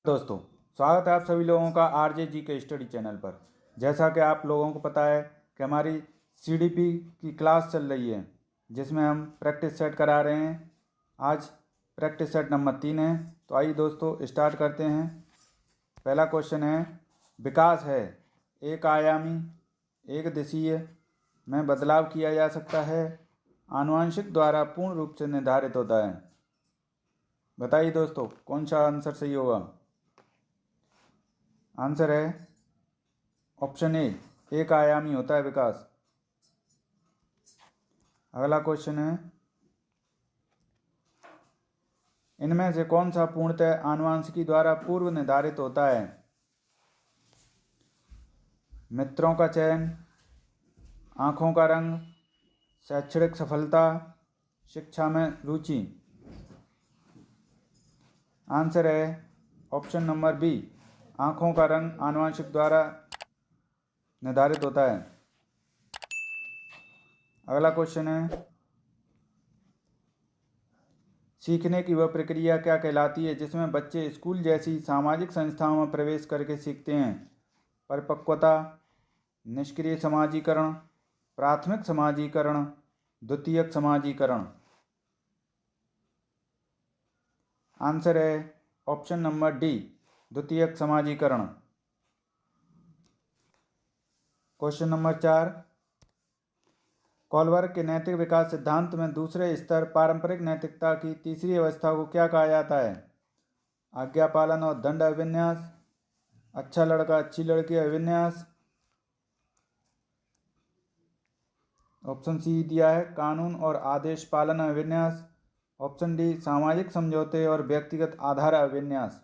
दोस्तों, स्वागत है आप सभी लोगों का आरजे जी के स्टडी चैनल पर। जैसा कि आप लोगों को पता है कि हमारी सीडीपी की क्लास चल रही है, जिसमें हम प्रैक्टिस सेट करा रहे हैं। आज प्रैक्टिस सेट नंबर 3 है। तो आइए दोस्तों स्टार्ट करते हैं। पहला क्वेश्चन है, विकास है एक आयामी, एक दिशीय में बदलाव किया जा सकता है, आनुवंशिक द्वारा पूर्ण रूप से निर्धारित होता है। बताइए दोस्तों, कौन सा आंसर सही होगा। आंसर है ऑप्शन ए, एक आयामी होता है विकास। अगला क्वेश्चन है, इनमें से कौन सा पूर्णतः आनुवंशिकी द्वारा पूर्व निर्धारित होता है। मित्रों का चयन, आँखों का रंग, शैक्षणिक सफलता, शिक्षा में रुचि। आंसर है ऑप्शन नंबर बी, आँखों का रंग आनुवंशिक द्वारा निर्धारित होता है। अगला क्वेश्चन है, सीखने की वह प्रक्रिया क्या कहलाती है जिसमें बच्चे स्कूल जैसी सामाजिक संस्थाओं में प्रवेश करके सीखते हैं। परिपक्वता, निष्क्रिय समाजीकरण, प्राथमिक समाजीकरण, द्वितीयक समाजीकरण। आंसर है ऑप्शन नंबर डी, द्वितीयक समाजीकरण। क्वेश्चन नंबर 4, कॉलबर्ग के नैतिक विकास सिद्धांत में दूसरे स्तर पारंपरिक नैतिकता की तीसरी अवस्था को क्या कहा जाता है। आज्ञा पालन और दंड अभिन्यास, अच्छा लड़का अच्छी लड़की अभिन्यास। ऑप्शन सी दिया है, कानून और आदेश पालन अभिन्यास। ऑप्शन डी, सामाजिक समझौते और व्यक्तिगत आधार अभिन्यास।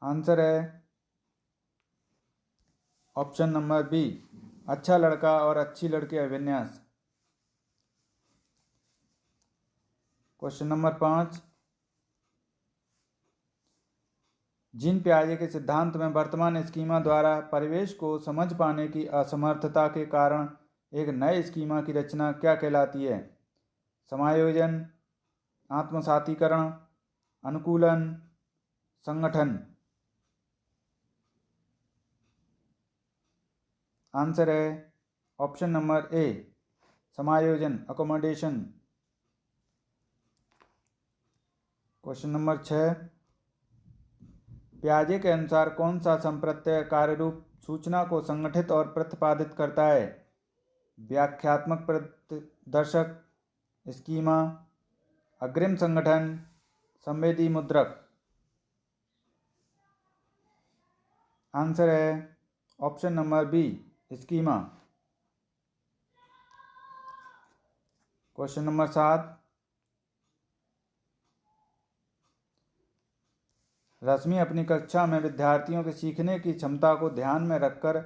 आंसर है ऑप्शन नंबर बी, अच्छा लड़का और अच्छी लड़की अभिन्यास। क्वेश्चन नंबर 5, जीन पियाजे के सिद्धांत में वर्तमान स्कीमा द्वारा परिवेश को समझ पाने की असमर्थता के कारण एक नए स्कीमा की रचना क्या कहलाती है। समायोजन, आत्मसातीकरण, अनुकूलन, संगठन। आंसर है ऑप्शन नंबर ए, समायोजन, अकोमोडेशन। क्वेश्चन नंबर 6, पियाजे के अनुसार कौन सा संप्रत्यय कार्यरूप सूचना को संगठित और प्रतिपादित करता है। व्याख्यात्मक प्रदर्शक, स्कीमा, अग्रिम संगठन, संवेदी मुद्रक। आंसर है option number B, schema. Question number 7, Rashmi अपनी कक्षा में विद्यार्थियों के सीखने की क्षमता को ध्यान में रखकर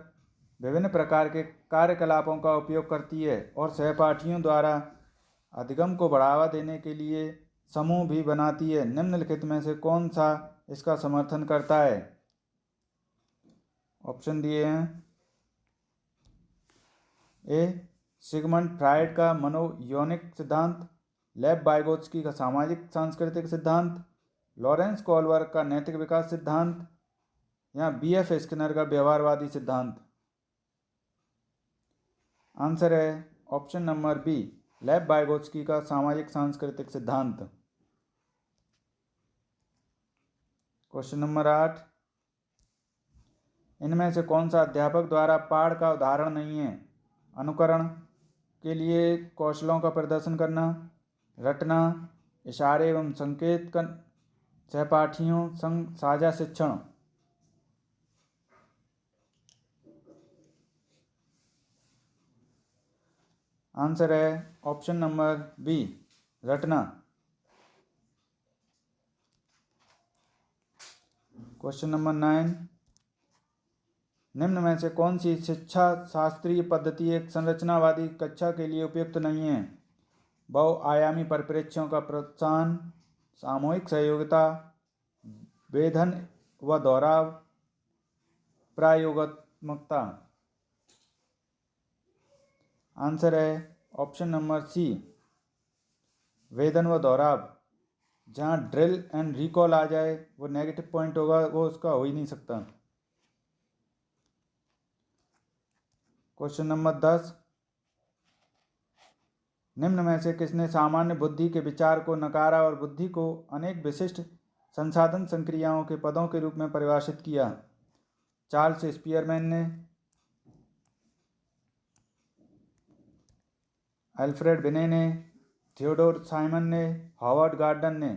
विभिन्न प्रकार के कार्यकलापों का उपयोग करती है और सहपाठियों द्वारा अधिगम को बढ़ावा देने के लिए समूह भी बनाती है। निम्नलिखित में से कौन सा इसका समर्थन करता है। ऑप्शन दिए हैं, ए, सिगमंड फ्राइड का मनोयौनिक सिद्धांत, लेव वाइगोत्स्की का सामाजिक सांस्कृतिक सिद्धांत, लॉरेंस कॉलबर्ग का नैतिक विकास सिद्धांत, या बीएफ स्किनर का व्यवहारवादी सिद्धांत। आंसर है option number B, Lev Vygotsky का सामाजिक सांस्कृतिक सिद्धांत। क्वेश्चन नंबर 8, इनमें से कौन सा अध्यापक द्वारा पाठ का उदाहरण नहीं है। अनुकरण के लिए कौशलों का प्रदर्शन करना, रटना, इशारे एवं संकेत कर, सहपाठियों संग साझा शिक्षण। आंसर है ऑप्शन नंबर बी, रटना। क्वेश्चन नंबर 9, निम्न में से कौन सी शिक्षा शास्त्रीय पद्धति एक संरचनावादी कक्षा के लिए उपयुक्त नहीं है। बहुआयामी परिप्रेक्ष्यों का प्रोत्साहन, सामूहिक सहयोगिता, वेधन व दोहराव, प्रायोगात्मकता। आंसर है ऑप्शन नंबर सी, वेधन व दोहराव। जहाँ ड्रिल एंड रिकॉल आ जाए वो नेगेटिव पॉइंट होगा, वो उसका हो ही नहीं सकता। क्वेश्चन नंबर 10, निम्न में से किसने सामान्य बुद्धि के विचार को नकारा और बुद्धि को अनेक विशिष्ट संसाधन संक्रियाओं के पदों के रूप में परिभाषित किया? चार्ल्स स्पीयरमैन ने, अल्फ्रेड बिने ने, थियोडोर साइमन ने, हॉवर्ड गार्डन ने?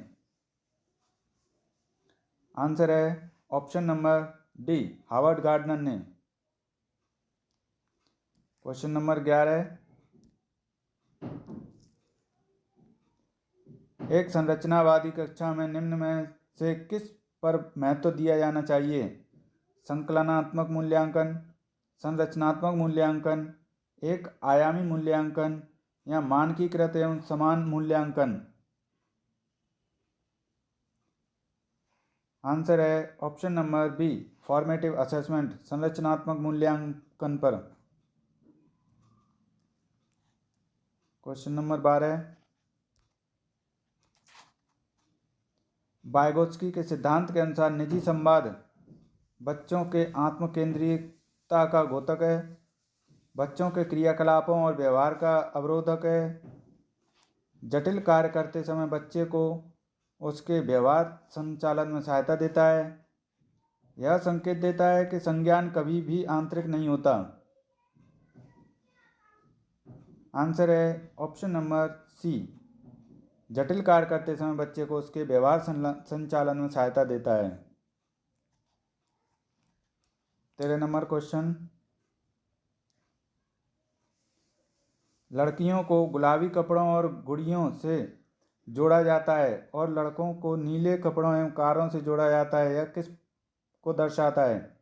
आंसर है option number D, Howard Gardner ने। क्वेश्चन नंबर 11, एक संरचनावादी कक्षा में निम्न में से किस पर महत्व दिया जाना चाहिए? संकलनात्मक मूल्यांकन, संरचनात्मक मूल्यांकन, एक आयामी मूल्यांकन या मानकीकृत एवं समान मूल्यांकन? आंसर है option number B, formative assessment, संरचनात्मक मूल्यांकन पर। क्वेश्चन नंबर 12, वाइगोत्स्की के सिद्धांत के अनुसार निजी संवाद बच्चों के आत्मकेंद्रितता का घोतक है, बच्चों के क्रियाकलापों और व्यवहार का अवरोधक है, जटिल कार्य करते समय बच्चे को उसके व्यवहार संचालन में सहायता देता है, यह संकेत देता है कि संज्ञान कभी भी आंतरिक नहीं होता? आंसर है ऑप्शन नंबर सी, जटिल कार्य करते समय बच्चे को उसके व्यवहार संचालन में सहायता देता है। 13 नंबर क्वेश्चन, लड़कियों को गुलाबी कपड़ों और गुड़ियों से जोड़ा जाता है और लड़कों को नीले कपड़ों एवं कारों से जोड़ा जाता है, यह किस को दर्शाता है?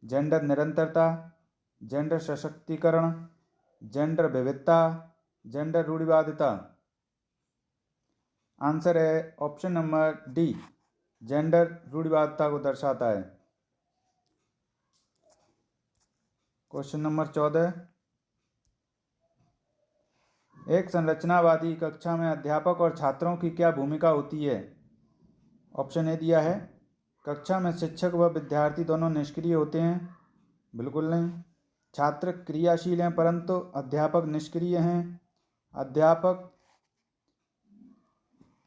जेंडर निरंतरता, जेंडर सशक्तिकरण, जेंडर विविधता, जेंडर रूढ़िवादिता? आंसर है ऑप्शन नंबर डी, जेंडर रूढ़िवादिता को दर्शाता है। क्वेश्चन नंबर 14, एक संरचनावादी कक्षा में अध्यापक और छात्रों की क्या भूमिका होती है? ऑप्शन ए दिया है, कक्षा में शिक्षक व विद्यार्थी दोनों निष्क्रिय होते हैं, बिल्कुल नहीं। छात्र क्रियाशील हैं परंतु अध्यापक निष्क्रिय हैं, अध्यापक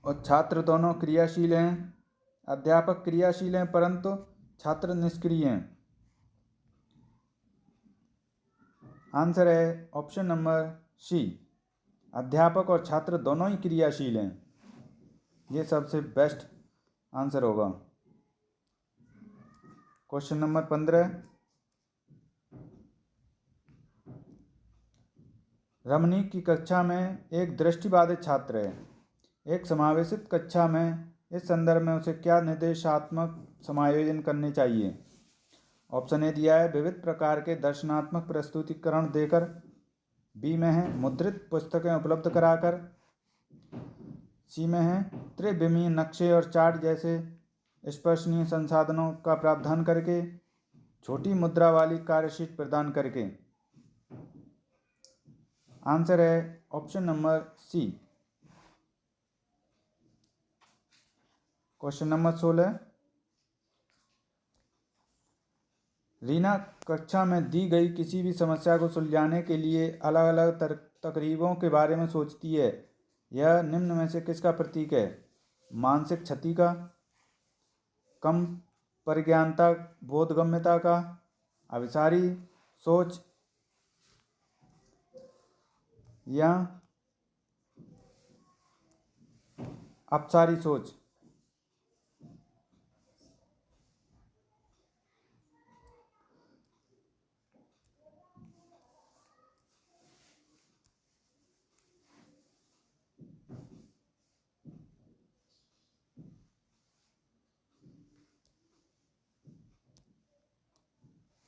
और छात्र दोनों क्रियाशील हैं, अध्यापक क्रियाशील हैं परंतु छात्र निष्क्रिय हैं। आंसर है ऑप्शन नंबर सी, अध्यापक और छात्र दोनों ही क्रियाशील हैं, ये सबसे बेस्ट आंसर होगा। क्वेश्चन नंबर 15, रमनी की कक्षा में एक दृष्टिबाधित छात्र है, एक समावेशित कक्षा में इस संदर्भ में उसे क्या निर्देशात्मक समायोजन करने चाहिए? ऑप्शन ए दिया है, विविध प्रकार के दर्शनात्मक प्रस्तुतिकरण देकर, बी में है मुद्रित पुस्तकें उपलब्ध कराकर, सी में है त्रिविमीय नक्शे और चार्ट जैसे स्पर्शनीय संसाधनों का प्रावधान करके, छोटी मुद्रा वाली कार्यशीट प्रदान करके? आंसर है option number C. Question number 16, Reena कक्षा में दी गई किसी भी समस्या को सुलझाने के लिए अलग अलग तकरीबों के बारे में सोचती है, यह निम्न में से किसका प्रतीक है? मानसिक क्षति का, कम परिज्ञानता बोधगम्यता का, अभिसारी सोच या अपसारी सोच?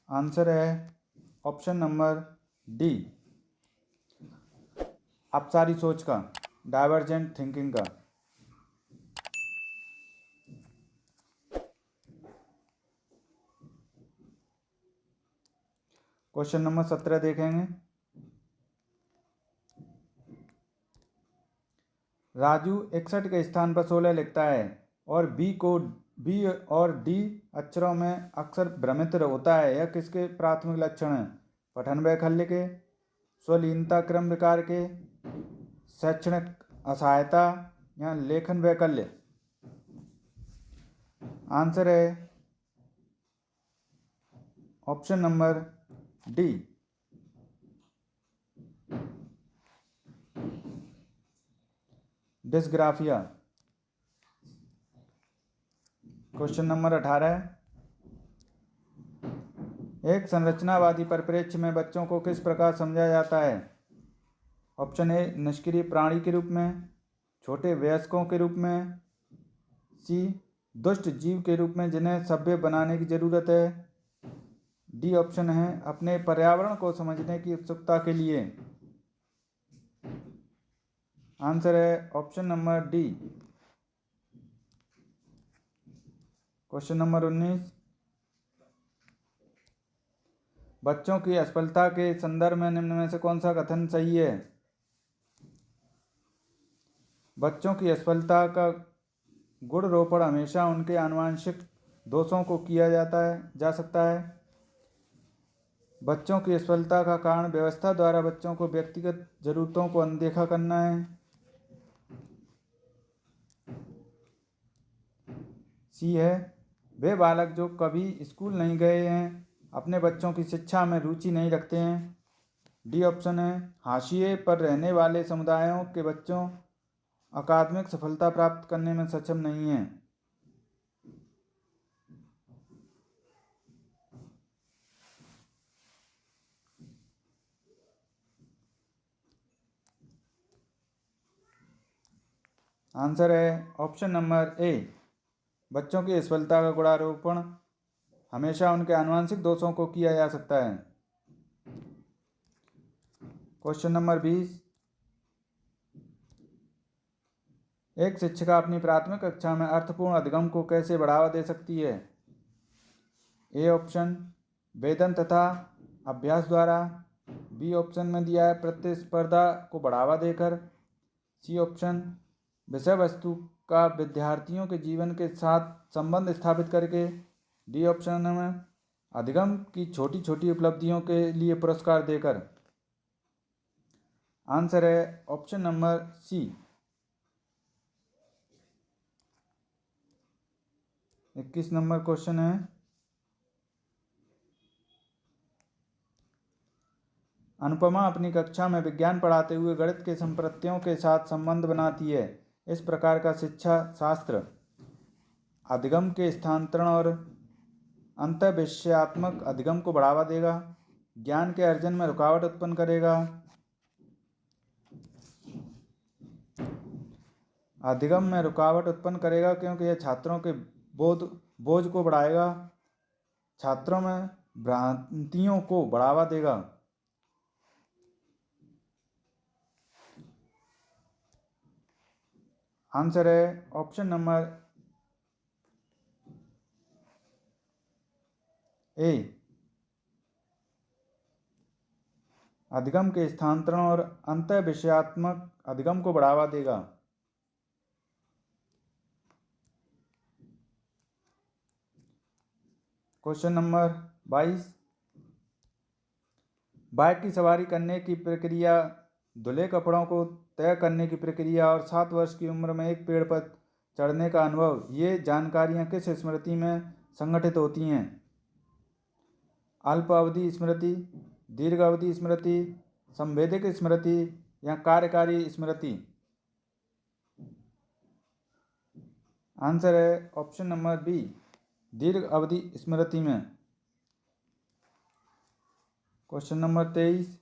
आंसर है ऑप्शन नंबर डी, अपसारी सोच का, डाइवर्जेंट थिंकिंग का। क्वेश्चन नंबर 17 देखेंगे, राजू 61 के स्थान पर 16 लिखता है और बी और डी अक्षरों में अक्सर भ्रमित होता है। यह किसके प्राथमिक लक्षण हैं? पठन वैकल्य के, स्वलीनता क्रम विकार के, शैक्षणिक असहायता या लेखन वैकल्य। आंसर है option number D, dysgraphia. Question number 18, एक संरचनावादी परिप्रेक्ष्य में बच्चों को किस प्रकार समझा जाता है? ऑप्शन ए, निष्क्रिय प्राणी के रूप में, छोटे वयस्कों के रूप में, सी, दुष्ट जीव के रूप में जिन्हें सभ्य बनाने की जरूरत है, डी ऑप्शन है अपने पर्यावरण को समझने की उत्सुकता के लिए। आंसर है option number D. Question number 19, बच्चों की असफलता के संदर्भ में निम्न में से कौन सा कथन सही है? बच्चों की असफलता का गुणरोपण हमेशा उनके आनुवंशिक दोषों को किया जा सकता है। बच्चों की असफलता का कारण व्यवस्था द्वारा बच्चों को व्यक्तिगत जरूरतों को अनदेखा करना है। सी है, वे बालक जो कभी स्कूल नहीं गए हैं अपने बच्चों की शिक्षा में रुचि नहीं रखते हैं। डी ऑप्शन है, हाशिए पर रहने वाले समुदायों के बच्चों अकादमिक सफलता प्राप्त करने में सक्षम नहीं हैं। आंसर है ऑप्शन नंबर ए, बच्चों की असफलता का गुणारोपण हमेशा उनके आनुवंशिक दोषों को किया जा सकता है। क्वेश्चन नंबर 20, एक शिक्षिका अपनी प्राथमिक कक्षा में अर्थपूर्ण अधिगम को कैसे बढ़ावा दे सकती है? ए ऑप्शन, वेतन तथा अभ्यास द्वारा, बी ऑप्शन में दिया है प्रतिस्पर्धा को बढ़ावा देकर, सी ऑप्शन विषय वस्तु का विद्यार्थियों के जीवन के साथ संबंध स्थापित करके, डी ऑप्शन में अधिगम की छोटी छोटी उपलब्धियों के लिए पुरस्कार देकर। आंसर है option number C. 21 number question है, अनुपमा अपनी कक्षा में विज्ञान पढ़ाते हुए गणित के संप्रत्यों के साथ संबंध बनाती है। इस प्रकार का शिक्षा शास्त्र अधिगम के स्थानांतरण और अंतःविषयात्मक अधिगम को बढ़ावा देगा, ज्ञान के अर्जन में रुकावट उत्पन्न करेगा, अधिगम में रुकावट उत्पन्न करेगा क्योंकि यह छात्रों के बोझ को बढ़ाएगा, छात्रों में भ्रांतियों को बढ़ावा देगा। आंसर है ऑप्शन नंबर ए, अधिगम के स्थानांतरण और अंतःविषयात्मक अधिगम को बढ़ावा देगा। क्वेश्चन नंबर 22, बाइक की सवारी करने की प्रक्रिया, धुले कपड़ों को तय करने की प्रक्रिया और 7 वर्ष की उम्र में एक पेड़ पर चढ़ने का अनुभव, ये जानकारियाँ किस स्मृति में संगठित होती हैं? अल्प अवधि स्मृति, दीर्घ अवधि स्मृति, संवेदिक स्मृति या कार्यकारी स्मृति। आंसर है ऑप्शन नंबर बी, दीर्घ अवधि स्मृति में। क्वेश्चन नंबर 23,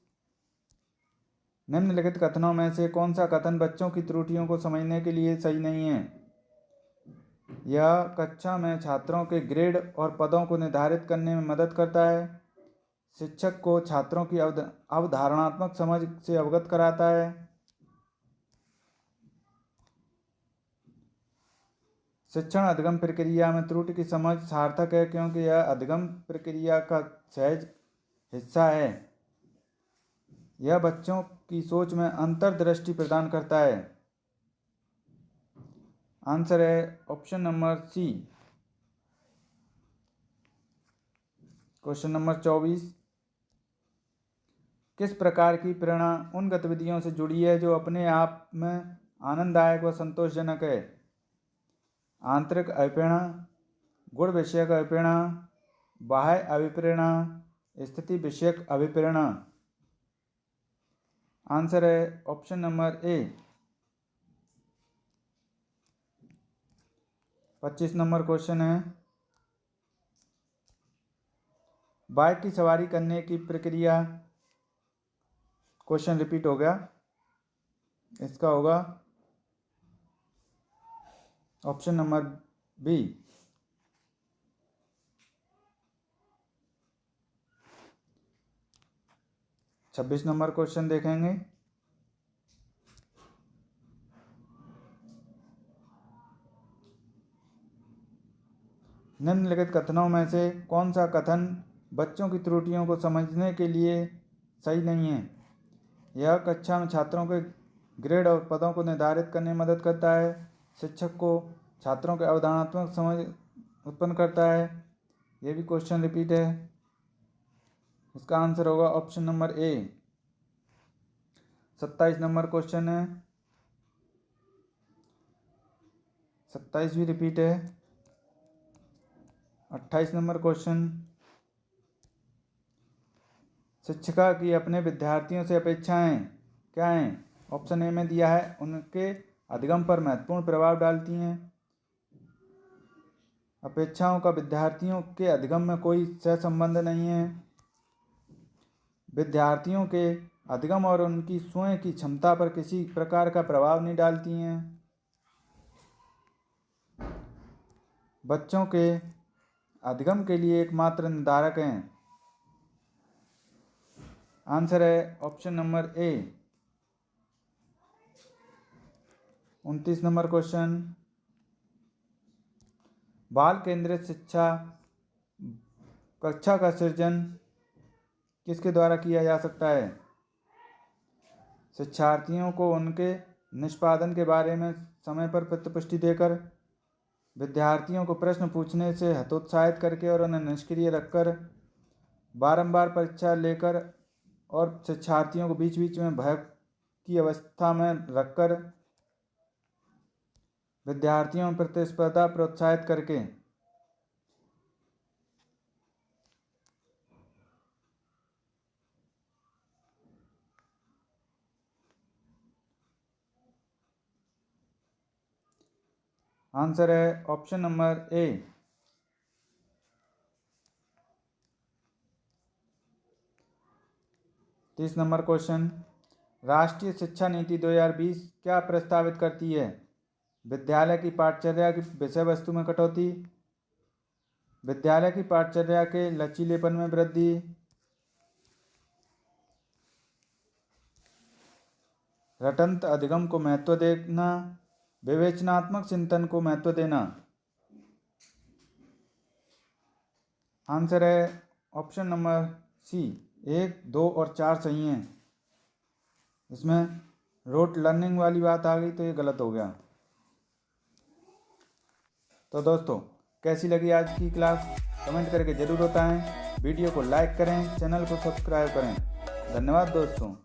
निम्नलिखित कथनों में से कौन सा कथन बच्चों की त्रुटियों को समझने के लिए सही नहीं है? यह कक्षा में छात्रों के ग्रेड और पदों को निर्धारित करने में मदद करता है, शिक्षक को छात्रों की अवधारणात्मक समझ से अवगत कराता है, शिक्षण अधिगम प्रक्रिया में त्रुटि की समझ सार्थक है क्योंकि यह अधिगम प्रक्रिया का सहज हिस्सा है, यह बच्चों की सोच में अंतर्दृष्टि प्रदान करता है। आंसर है option number C. Question number 24, किस प्रकार की प्रेरणा उन गतिविधियों से जुड़ी है जो अपने आप में आनंददायक व संतोषजनक है? आंतरिक अभिप्रेरणा, गुण विषयक अभिप्रेरणा, बाह्य अभिप्रेरणा, स्थिति विषयक अभिप्रेरणा। आंसर है option number A. 25 number question है, बाइक की सवारी करने की प्रक्रिया, क्वेश्चन रिपीट हो गया, इसका होगा option number B. 26 number question देखेंगे, निम्नलिखित कथनों में से कौन सा कथन बच्चों की त्रुटियों को समझने के लिए सही नहीं है? यह कक्षा में छात्रों के ग्रेड और पदों को निर्धारित करने में मदद करता है, शिक्षक को छात्रों के अवधारणात्मक समझ उत्पन्न करता है। यह भी क्वेश्चन रिपीट है, इसका आंसर होगा option number A. 27 number question है, 27 भी रिपीट है। 28 नंबर क्वेश्चन, शिक्षिका की अपने विद्यार्थियों से अपेक्षाएं क्या हैं? ऑप्शन ए में दिया है उनके अधिगम पर महत्वपूर्ण प्रभाव डालती हैं। अपेक्षाओं का विद्यार्थियों के अधिगम में कोई सहसंबंध नहीं है। विद्यार्थियों के अधिगम और उनकी स्वयं की क्षमता पर किसी प्रकार का प्रभाव नहीं डालती हैं। बच्चों के अधिगम के लिए एकमात्र निर्धारक हैं। आंसर है option number A. 29 number question, बाल केंद्रित शिक्षा कक्षा का सृजन किसके द्वारा किया जा सकता है? शिक्षार्थियों को उनके निष्पादन के बारे में समय पर प्रतिपुष्टि देकर, विद्यार्थियों को प्रश्न पूछने से हतोत्साहित करके और उन्हें निष्क्रिय रखकर, बारंबार परीक्षा लेकर और शिक्षार्थियों को बीच बीच में भय की अवस्था में रखकर, विद्यार्थियों में प्रतिस्पर्धा प्रोत्साहित करके। आंसर है option number A. 30 number question, राष्ट्रीय शिक्षा नीति 2020 क्या प्रस्तावित करती है? विद्यालय की पाठचर्या की विषय वस्तु में कटौती, विद्यालय की पाठचर्या के लचीलेपन में वृद्धि, रटंत अधिगम को महत्व देना, विवेचनात्मक चिंतन को महत्व देना। आंसर है ऑप्शन नंबर सी। 1, 2 और 4 सही हैं। इसमें रोट लर्निंग वाली बात आ गई तो ये गलत हो गया। तो दोस्तों, कैसी लगी आज की क्लास? कमेंट करके ज़रूर बताएं। वीडियो को लाइक करें, चैनल को सब्सक्राइब करें। धन्यवाद दोस्तों।